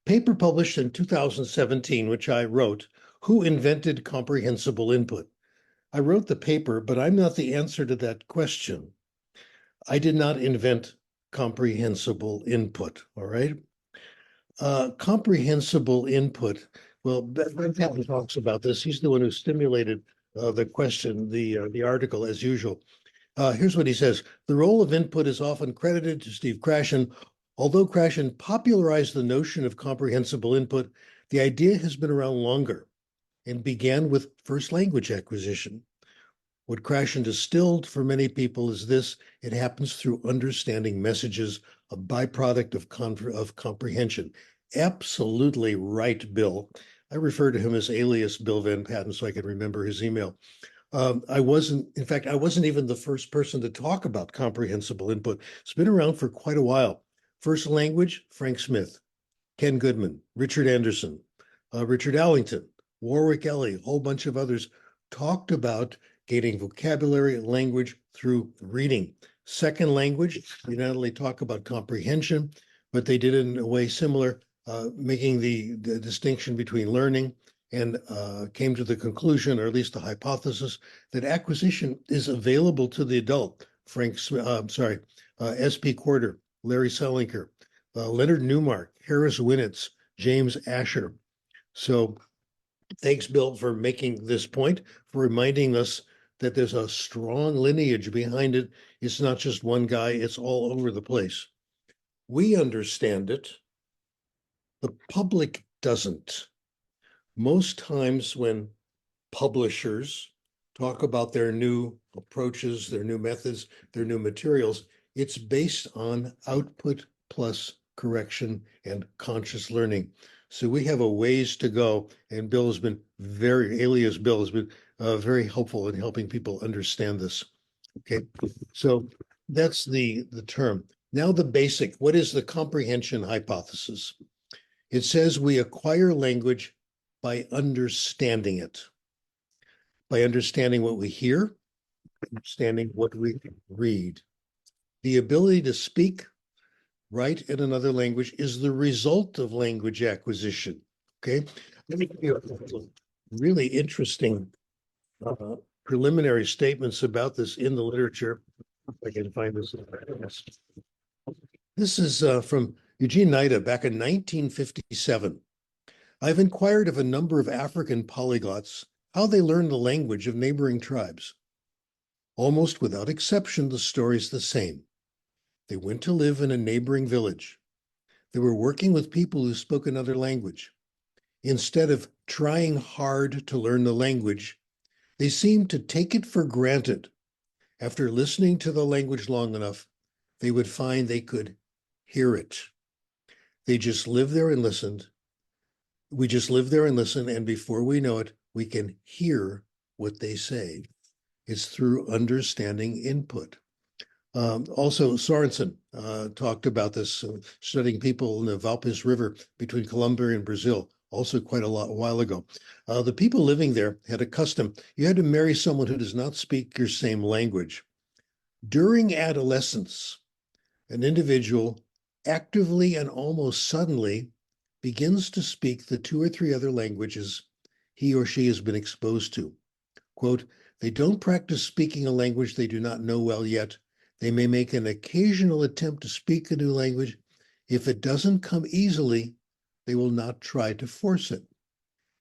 paper published in 2017, which I wrote, Who Invented Comprehensible Input? I wrote the paper, but I'm not the answer to that question. I did not invent comprehensible input, all right? Comprehensible input, well, Ben Patton talks about this. He's the one who stimulated the question, the article, as usual. Here's what he says. The role of input is often credited to Steve Krashen. Although Krashen popularized the notion of comprehensible input, the idea has been around longer and began with first language acquisition. What Krashen distilled for many people is this: it happens through understanding messages, a byproduct of comprehension. Absolutely right, Bill. I refer to him as alias Bill Van Patten so I can remember his email. In fact, I wasn't even the first person to talk about comprehensible input. It's been around for quite a while. First language, Frank Smith, Ken Goodman, Richard Anderson, Richard Allington, Warwick Ellie, a whole bunch of others talked about gaining vocabulary and language through reading. Second language, they not only talk about comprehension, but they did it in a way similar, making the distinction between learning and came to the conclusion, or at least the hypothesis, that acquisition is available to the adult. S.P. Quarter, Larry Selinker, Leonard Newmark, Harris Winnitz, James Asher. So thanks, Bill, for making this point, for reminding us that there's a strong lineage behind it. It's not just one guy, it's all over the place. We understand it. The public doesn't. Most times when publishers talk about their new approaches, their new methods, their new materials, it's based on output plus correction and conscious learning. So we have a ways to go, and Bill has been alias Bill has been very helpful in helping people understand this. Okay, so that's the term. Now the basic, what is the comprehension hypothesis? It says we acquire language by understanding it, by understanding what we hear, understanding what we read. The ability to speak, write in another language is the result of language acquisition. Okay, let me give you a really interesting preliminary statements about this in the literature. If I can find this. This is from Eugene Nida back in 1957. I've inquired of a number of African polyglots how they learned the language of neighboring tribes. Almost without exception, the story's the same. They went to live in a neighboring village. They were working with people who spoke another language. Instead of trying hard to learn the language, they seemed to take it for granted. After listening to the language long enough, they would find they could hear it. They just lived there and listened. We just live there and listen, and before we know it, we can hear what they say. It's through understanding input. Also, Sorensen talked about this, studying people in the Valpes River between Colombia and Brazil, also quite a while ago. The people living there had a custom. You had to marry someone who does not speak your same language. During adolescence, an individual actively and almost suddenly begins to speak the 2 or 3 other languages he or she has been exposed to. Quote, they don't practice speaking a language they do not know well yet. They may make an occasional attempt to speak a new language. If it doesn't come easily, they will not try to force it.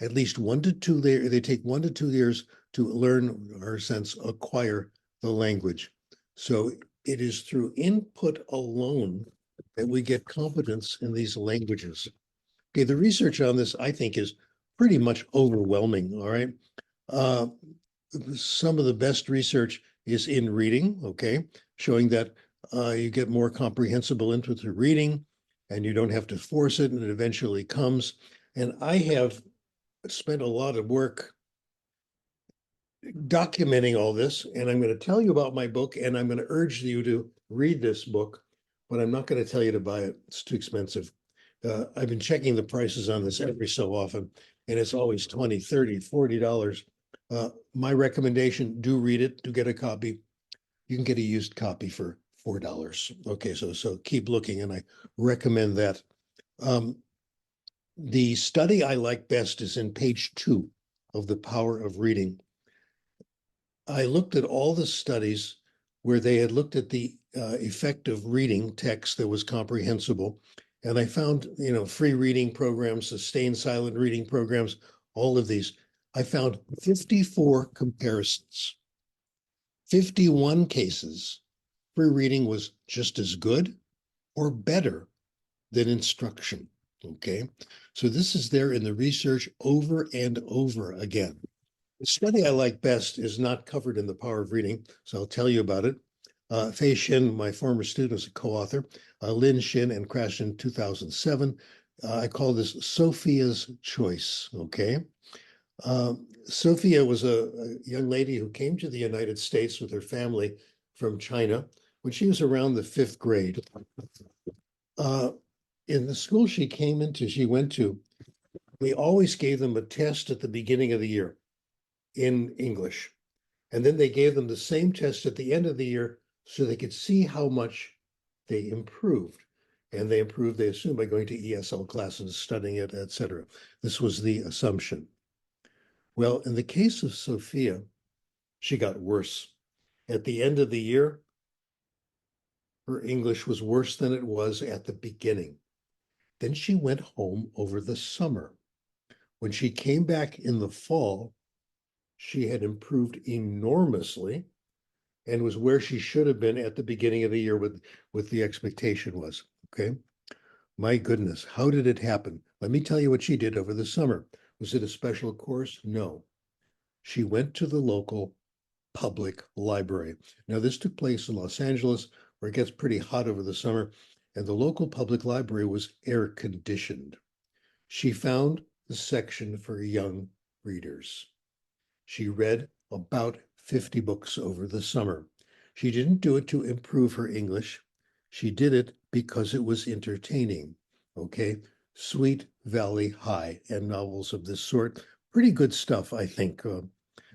At least 1 to 2 years, they take 1 to 2 years to learn, or in a sense, acquire the language. So it is through input alone that we get competence in these languages. Okay, the research on this, I think, is pretty much overwhelming, all right? Some of the best research is in reading, okay, showing that you get more comprehensible input through reading, and you don't have to force it, and it eventually comes. And I have spent a lot of work documenting all this, and I'm going to tell you about my book, and I'm going to urge you to read this book, but I'm not going to tell you to buy it. It's too expensive. I've been checking the prices on this every so often, and it's always $20, $30, $40. My recommendation, do read it, do get a copy. You can get a used copy for $4. Okay, so keep looking, and I recommend that. The study I like best is in page 2 of The Power of Reading. I looked at all the studies where they had looked at the effect of reading text that was comprehensible. And I found, free reading programs, sustained silent reading programs, all of these. I found 54 comparisons, 51 cases. Free reading was just as good or better than instruction. Okay. So this is there in the research over and over again. The study I like best is not covered in The Power of Reading, so I'll tell you about it. Fei Shin, my former student, is a co-author. Lin Shin and Krashen, 2007. I call this Sophia's Choice, okay? Sophia was a young lady who came to the United States with her family from China when she was around the 5th grade. In the school she went to, we always gave them a test at the beginning of the year in English. And then they gave them the same test at the end of the year so they could see how much they improved. And they improved, they assumed, by going to ESL classes, studying it, etc. This was the assumption. Well, in the case of Sophia, she got worse. At the end of the year, her English was worse than it was at the beginning. Then she went home over the summer. When she came back in the fall, she had improved enormously and was where she should have been at the beginning of the year with the expectation was. Okay. My goodness, how did it happen? Let me tell you what she did over the summer. Was it a special course? No. She went to the local public library. Now, this took place in Los Angeles, where it gets pretty hot over the summer, and the local public library was air conditioned. She found the section for young readers. She read about 50 books over the summer. She didn't do it to improve her English. She did it because it was entertaining. Okay. Sweet Valley High and novels of this sort. Pretty good stuff, I think.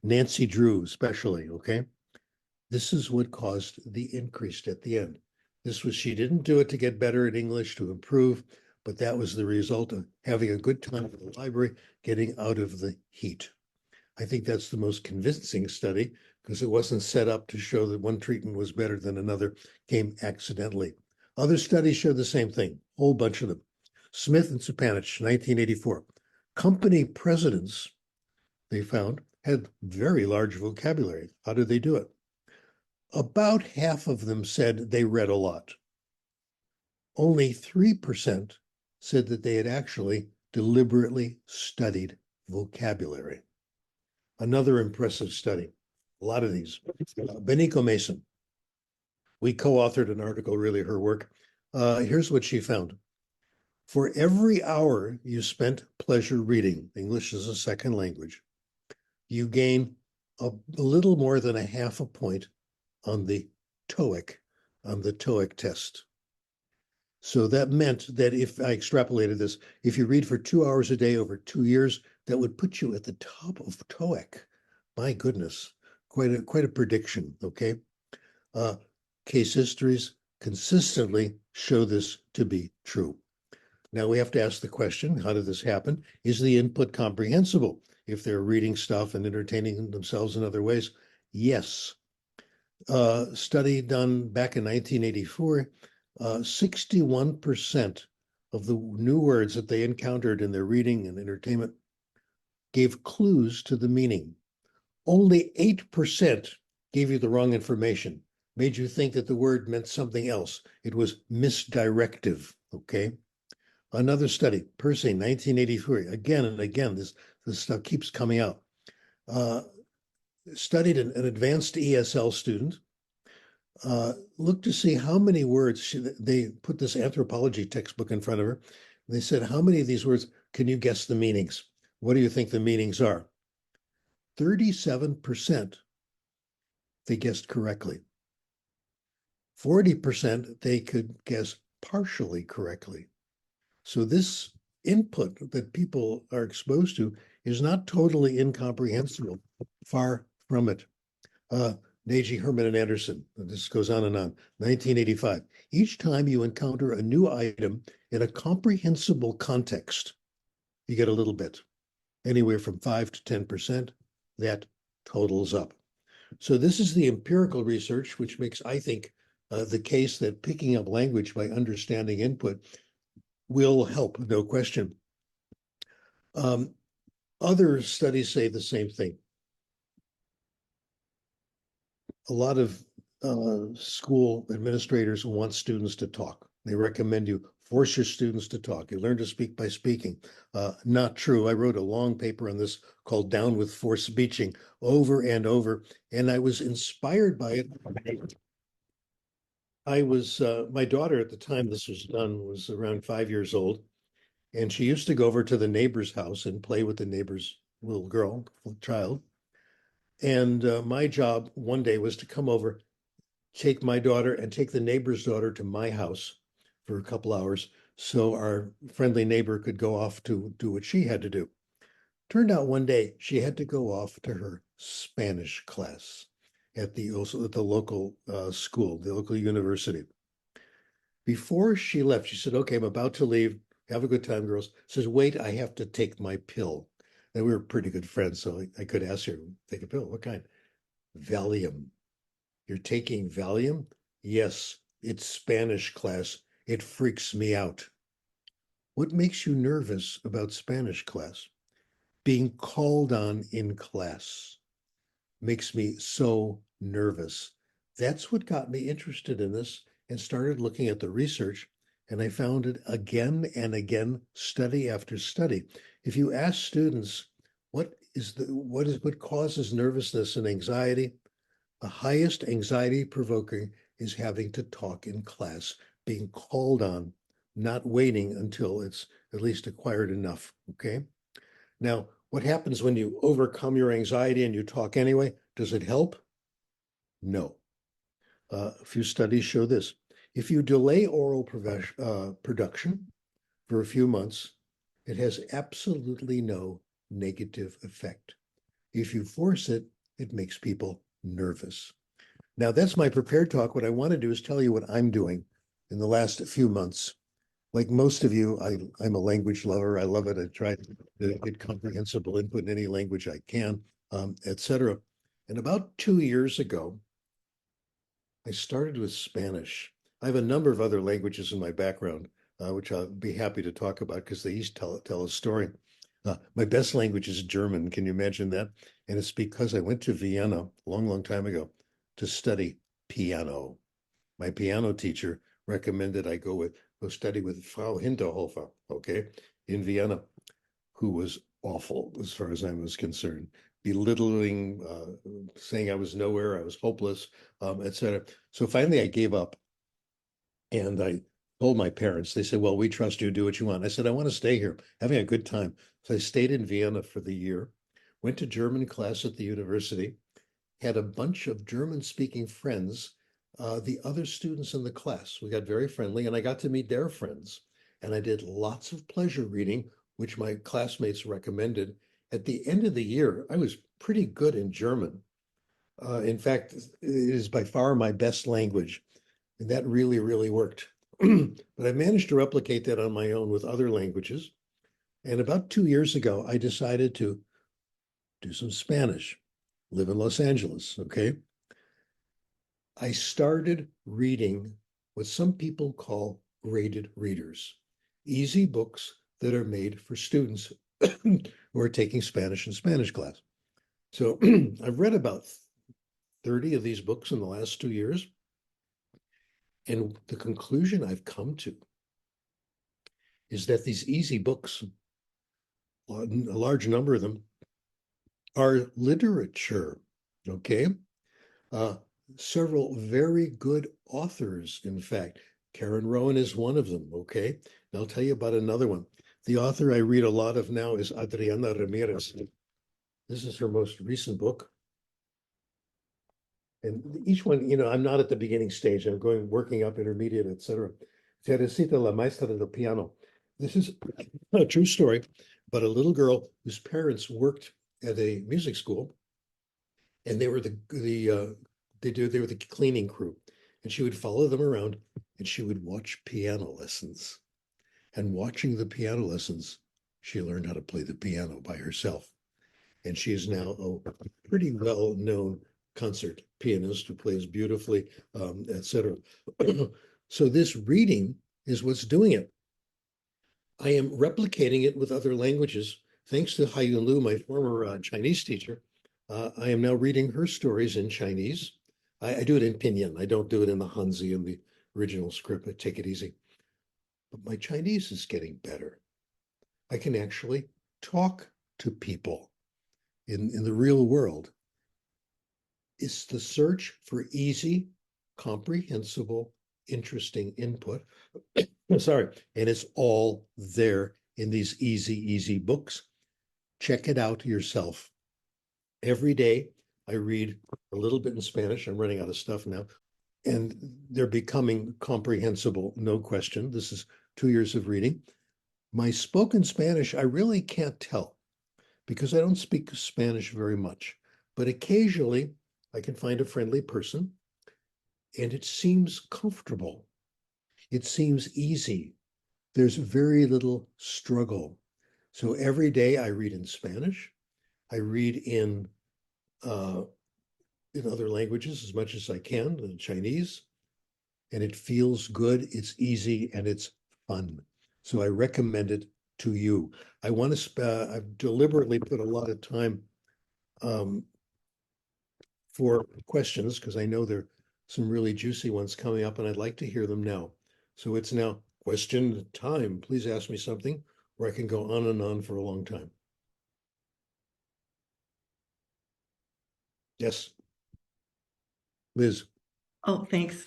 Nancy Drew, especially. Okay. This is what caused the increase at the end. She didn't do it to get better at English, to improve, but that was the result of having a good time at the library, getting out of the heat. I think that's the most convincing study because it wasn't set up to show that one treatment was better than another, came accidentally. Other studies show the same thing, a whole bunch of them. Smith and Supanich, 1984. Company presidents, they found, had very large vocabulary. How did they do it? About half of them said they read a lot. Only 3% said that they had actually deliberately studied vocabulary. Another impressive study. A lot of these. Beniko Mason. We co-authored an article, really her work. Here's what she found. For every hour you spent pleasure reading, English is a second language, you gain a little more than a half a point on the TOEIC test. So that meant that if I extrapolated this, if you read for 2 hours a day over 2 years, that would put you at the top of TOEIC. My goodness, quite a prediction, okay? Case histories consistently show this to be true. Now we have to ask the question, how did this happen? Is the input comprehensible? If they're reading stuff and entertaining themselves in other ways, yes. Study done back in 1984, 61% of the new words that they encountered in their reading and entertainment gave clues to the meaning. Only 8% gave you the wrong information, made you think that the word meant something else. It was misdirective, okay? Another study, Percy, 1983, again and again, this stuff keeps coming out. Studied an advanced ESL student, looked to see how many words, they put this anthropology textbook in front of her. They said, how many of these words can you guess the meanings? What do you think the meanings are? 37% they guessed correctly. 40% they could guess partially correctly. So this input that people are exposed to is not totally incomprehensible, far from it. Neji, Herman, and Anderson, and this goes on and on, 1985. Each time you encounter a new item in a comprehensible context, you get a little bit. Anywhere from 5 to 10%, that totals up. So this is the empirical research, which makes, I think, the case that picking up language by understanding input will help, no question. Other studies say the same thing. A lot of school administrators want students to talk. They recommend you force your students to talk. You learn to speak by speaking. Not true. I wrote a long paper on this called Down with Forced Speaking over and over, and I was inspired by it. My daughter at the time this was done was around 5 years old, and she used to go over to the neighbor's house and play with the neighbor's little girl, child. And my job one day was to come over, take my daughter and take the neighbor's daughter to my house for a couple hours so our friendly neighbor could go off to do what she had to do. Turned out one day she had to go off to her Spanish class at the local school, the local university. Before she left, she said, "Okay, I'm about to leave. Have a good time, girls." Says, "Wait, I have to take my pill." And we were pretty good friends, so I could ask her, "Take a pill? What kind?" "Valium." "You're taking Valium?" "Yes, it's Spanish class. It freaks me out." What makes you nervous about Spanish class? Being called on in class makes me so nervous. That's what got me interested in this and started looking at the research. And I found it again and again, study after study. If you ask students what causes nervousness and anxiety, the highest anxiety provoking is having to talk in class, being called on, not waiting until it's at least acquired enough. Okay. Now, what happens when you overcome your anxiety and you talk anyway? Does it help? No. A few studies show this. If you delay oral production for a few months, it has absolutely no negative effect. If you force it, it makes people nervous. Now, that's my prepared talk. What I want to do is tell you what I'm doing in the last few months. Like most of you, I'm a language lover. I love it. I try to get comprehensible input in any language I can, etc. And about 2 years ago, I started with Spanish. I have a number of other languages in my background, which I'll be happy to talk about because they each tell a story. My best language is German. Can you imagine that? And it's because I went to Vienna a long, long time ago to study piano. My piano teacher recommended I go study with Frau Hinterhofer, okay, in Vienna, who was awful as far as I was concerned, belittling, saying I was nowhere, I was hopeless, etc. So finally, I gave up, and I told my parents. They said, "Well, we trust you. Do what you want." I said, "I want to stay here, having a good time." So I stayed in Vienna for the year, went to German class at the university, had a bunch of German-speaking friends, the other students in the class. We got very friendly, and I got to meet their friends. And I did lots of pleasure reading, which my classmates recommended. At the end of the year, I was pretty good in German. In fact, it is by far my best language, and that really, really worked. But I managed to replicate that on my own with other languages. And about 2 years ago, I decided to do some Spanish, live in Los Angeles, okay? I started reading what some people call graded readers, easy books that are made for students who are taking Spanish in Spanish class. So I've read about 30 of these books in the last 2 years. And the conclusion I've come to is that these easy books, a large number of them, are literature. Okay. Uh, Several very good authors, in fact. Karen Rowan is one of them. Okay. And I'll tell you about another one. The author I read a lot of now is Adriana Ramirez. This is her most recent book. And each one, I'm not at the beginning stage. I'm working up intermediate, etc. Teresita, la maestra del piano. This is a true story, but a little girl whose parents worked at a music school, and they were they were the cleaning crew, and she would follow them around, and she would watch piano lessons. And watching the piano lessons She learned how to play the piano by herself. And she is now a pretty well-known concert pianist who plays beautifully, etc. So this reading is what's doing it. I am replicating it with other languages. Thanks to Haiyun Lu, my former Chinese teacher, I am now reading her stories in Chinese. I do it in Pinyin. I don't do it in the Hanzi in the original script. I take it easy. But my Chinese is getting better. I can actually talk to people in the real world. It's the search for easy, comprehensible, interesting input. Sorry, and it's all there in these easy books. Check it out yourself. Every day I read a little bit in Spanish. I'm running out of stuff now. And they're becoming comprehensible, no question. This is 2 years of reading. My spoken Spanish, I really can't tell because I don't speak Spanish very much. But occasionally I can find a friendly person and it seems comfortable. It seems easy. There's very little struggle. So every day I read in Spanish. I read in other languages as much as I can, in Chinese, and it feels good, it's easy, and it's fun. So I recommend it to you. I've deliberately put a lot of time for questions because I know there are some really juicy ones coming up and I'd like to hear them now. So it's now question time. Please ask me something or I can go on and on for a long time. Yes. Liz. Oh, thanks.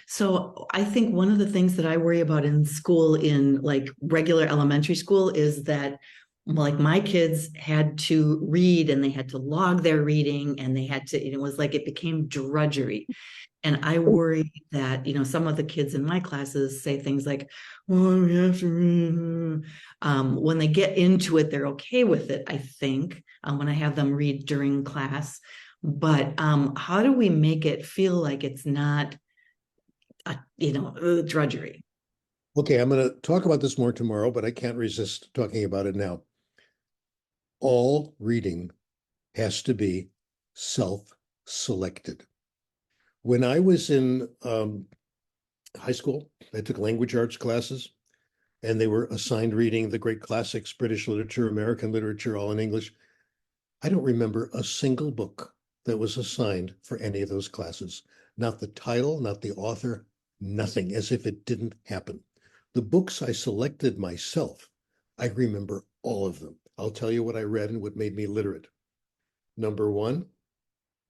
So I think one of the things that I worry about in school, in like regular elementary school, is that like my kids had to read and they had to log their reading and they had to, it was like it became drudgery. And I worry that, some of the kids in my classes say things like, well, we have to read. When they get into it, they're okay with it, I think, when I have them read during class. But how do we make it feel like it's not, drudgery? Okay, I'm going to talk about this more tomorrow, but I can't resist talking about it now. All reading has to be self-selected. When I was in high school, I took language arts classes, and they were assigned reading the great classics, British literature, American literature, all in English. I don't remember a single book that was assigned for any of those classes. Not the title, not the author, nothing, as if it didn't happen. The books I selected myself, I remember all of them. I'll tell you what I read and what made me literate. Number one,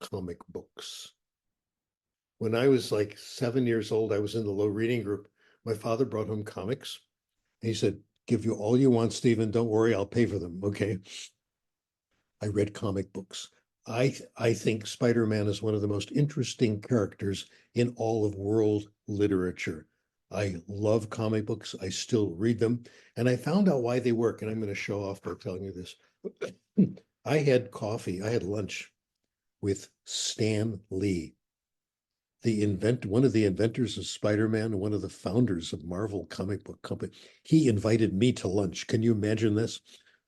comic books. When I was like 7 years old, I was in the low reading group. My father brought home comics. And he said, give you all you want, Stephen. Don't worry, I'll pay for them. Okay. I read comic books. I think Spider-Man is one of the most interesting characters in all of world literature. I love comic books. I still read them. And I found out why they work. And I'm going to show off by telling you this. I had lunch with Stan Lee, one of the inventors of Spider-Man and one of the founders of Marvel comic book company. He invited me to lunch. Can you imagine this?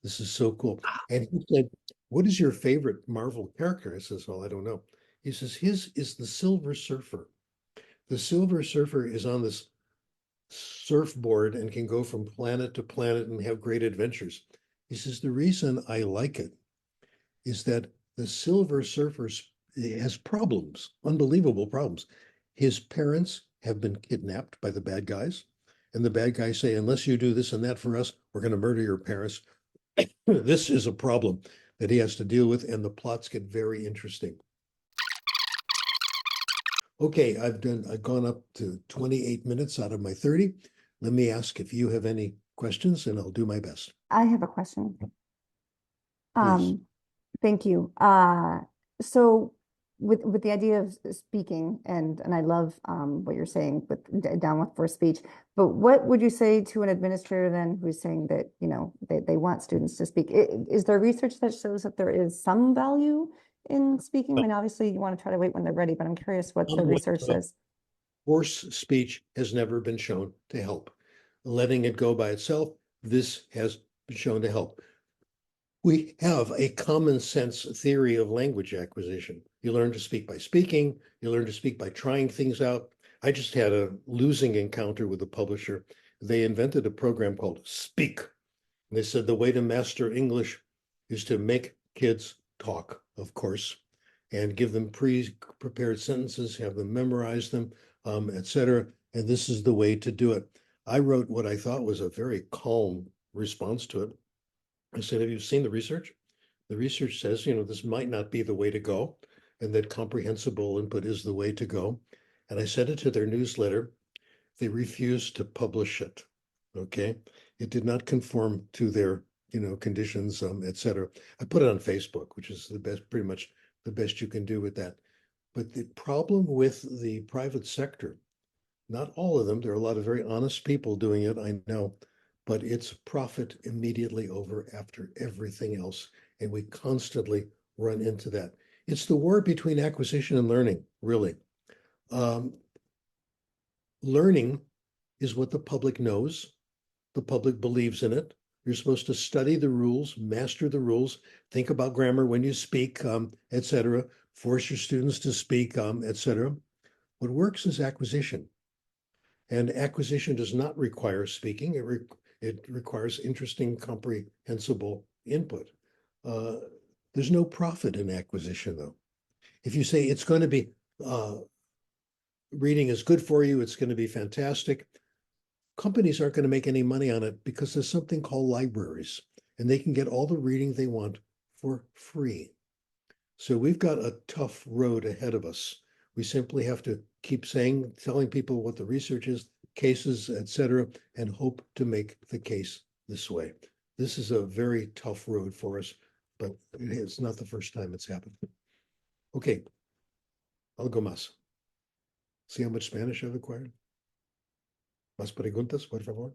This is so cool. And he said, what is your favorite Marvel character? I says, well, I don't know. He says, his is the Silver Surfer. The Silver Surfer is on this surfboard and can go from planet to planet and have great adventures. He says, the reason I like it is that the Silver Surfer has problems, unbelievable problems. His parents have been kidnapped by the bad guys, and the bad guys say, unless you do this and that for us, we're going to murder your parents. This is a problem that he has to deal with, and the plots get very interesting. Okay, I've gone up to 28 minutes out of my 30. Let me ask if you have any questions, and I'll do my best. I have a question. Please. Thank you. So with the idea of speaking, and I love what you're saying with down for speech, but what would you say to an administrator then who's saying that, they want students to speak? Is there research that shows that there is some value in speaking? I mean, obviously you want to try to wait when they're ready, but I'm curious what the research says. Force speech has never been shown to help. Letting it go by itself, this has been shown to help. We have a common sense theory of language acquisition. You learn to speak by speaking, you learn to speak by trying things out. I just had a losing encounter with a publisher. They invented a program called Speak. And they said the way to master English is to make kids talk, of course, and give them pre-prepared sentences, have them memorize them, et cetera. And this is the way to do it. I wrote what I thought was a very calm response to it. I said, have you seen the research? The research says, this might not be the way to go, and that comprehensible input is the way to go. And I sent it to their newsletter. They refused to publish it. Okay. It did not conform to their, conditions, et cetera. I put it on Facebook, which is the best, pretty much the best you can do with that. But the problem with the private sector, not all of them, there are a lot of very honest people doing it, I know, but it's profit immediately over after everything else. And we constantly run into that. It's the war between acquisition and learning, really. Learning is what the public knows. The public believes in it. You're supposed to study the rules, master the rules, think about grammar when you speak, et cetera, force your students to speak, et cetera. What works is acquisition. And acquisition does not require speaking. It requires interesting, comprehensible input. There's no profit in acquisition, though. If you say it's going to be, reading is good for you, it's going to be fantastic, companies aren't going to make any money on it because there's something called libraries, and they can get all the reading they want for free. So we've got a tough road ahead of us. We simply have to keep telling people what the research is, cases, et cetera, and hope to make the case this way. This is a very tough road for us, but it's not the first time it's happened. Okay, algo más. See how much Spanish I've acquired? ¿Más preguntas, por favor?